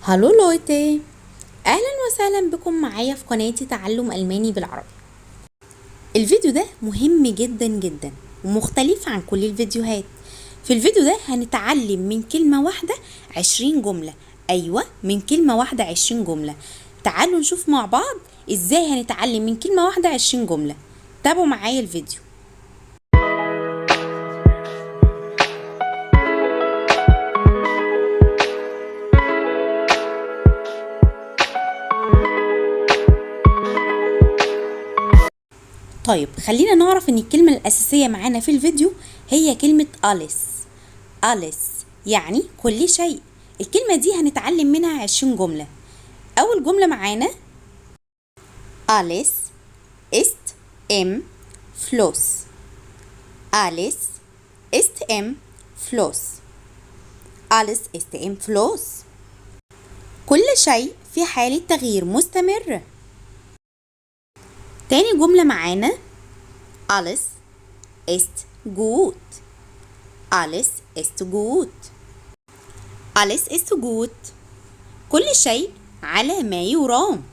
هالو لويتي، اهلا وسهلا بكم معايا في قناتي تعلم الماني بالعربي. الفيديو ده مهم جدا جدا ومختلف عن كل الفيديوهات. في الفيديو ده هنتعلم من كلمة واحدة 20 جملة. ايوه، من كلمة واحدة 20 جملة. تعالوا نشوف مع بعض ازاي هنتعلم من كلمة واحدة 20 جملة. تابعوا معايا الفيديو. طيب خلينا نعرف ان الكلمة الأساسية معانا في الفيديو هي كلمة أليس. أليس يعني كل شيء. الكلمة دي هنتعلم منها 20 جملة. أول جملة معانا أليس ist im Fluss. أليس ist im Fluss. أليس ist im Fluss. كل شيء في حالة تغيير مستمر. تاني جملة معانا Alles ist gut. Alles ist gut. Alles ist gut. كل شيء على ما يرام.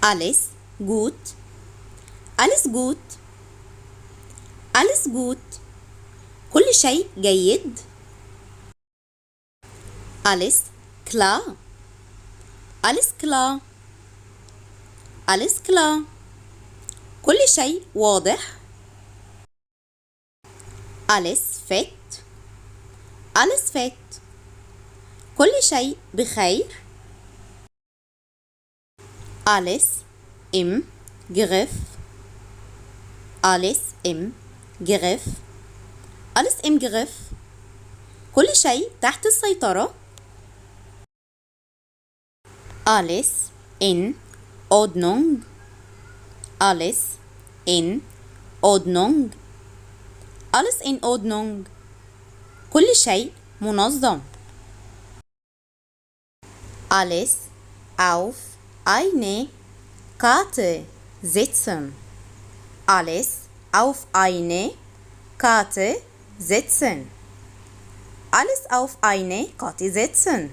Alles gut. Alles gut. Alles gut. كل شيء جيد. Alles klar. Alles klar. Alles klar. كل شيء واضح. Alles fett. Alles fett. كل شيء بخير. Alles im Griff. Alles im Griff. Alles im Griff. كل شيء تحت السيطرة. Alles in Ordnung. Alles in Ordnung. Alles in Ordnung. كل شيء منظم. Alles auf eine Karte setzen. Alles auf eine Karte setzen. Alles auf eine Karte setzen.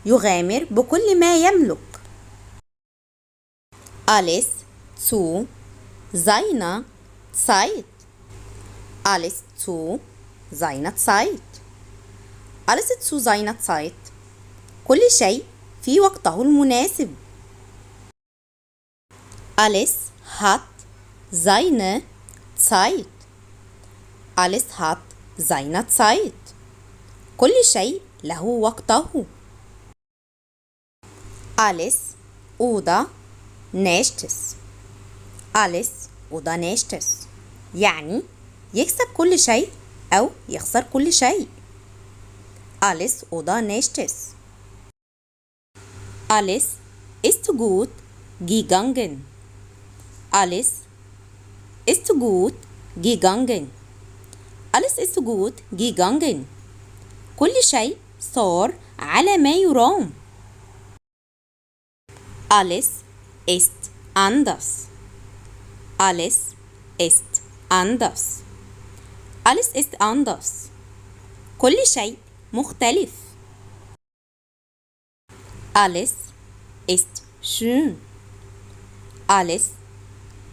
يغامر بكل ما يملك. Alles zu seiner Zeit. Alles zu seiner Zeit. Alles zu seiner Zeit. كل شيء في وقته المناسب. Alles hat seine Zeit. Alles hat seine Zeit. كل شيء له وقته. Alles oder nichts. Alles oder nichts. يعني يكسب كل شيء أو يخسر كل شيء. Alles oder nichts. Alles ist gut gegangen. Alles ist gut gegangen. Alles ist gut gegangen. كل شيء صار على ما يرام. Alles ist anders. Alles ist anders. Alles ist anders. كل شيء مختلف. Alles ist schön. Alles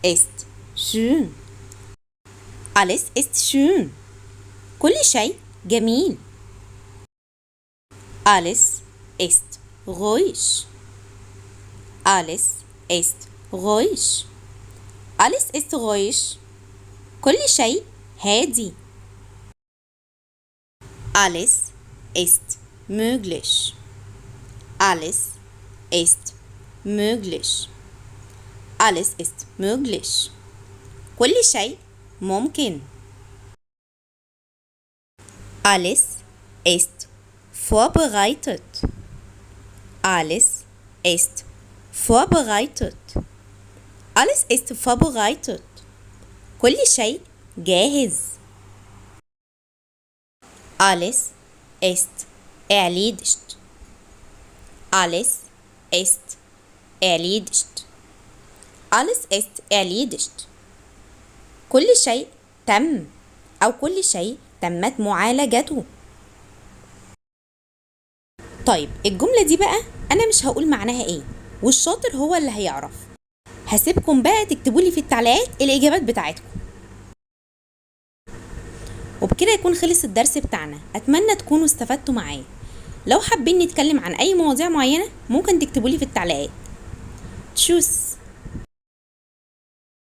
ist schön. Alles ist schön. كل شيء جميل. Alles ist ruhig. Alles ist ruhig. Alles ist ruhig. كل شيء هادي. Alles ist möglich. Alles ist möglich. Alles ist möglich. كل شيء ممكن. Alles ist vorbereitet. Alles ist vorbereitet. Alles ist vorbereitet. كل شيء جاهز. Alles ist erledigt. Alles ist erledigt. Alles ist erledigt. كل شيء تم أو كل شيء تمت معالجته. طيب الجملة دي بقى انا مش هقول معناها ايه، والشاطر هو اللي هيعرف. هسيبكم بقى تكتبولي في التعليقات الاجابات بتاعتكم. وبكده يكون خلص الدرس بتاعنا، اتمنى تكونوا استفدتوا معايا. لو حابين نتكلم عن اي مواضيع معينة ممكن تكتبولي في التعليقات. تشوس.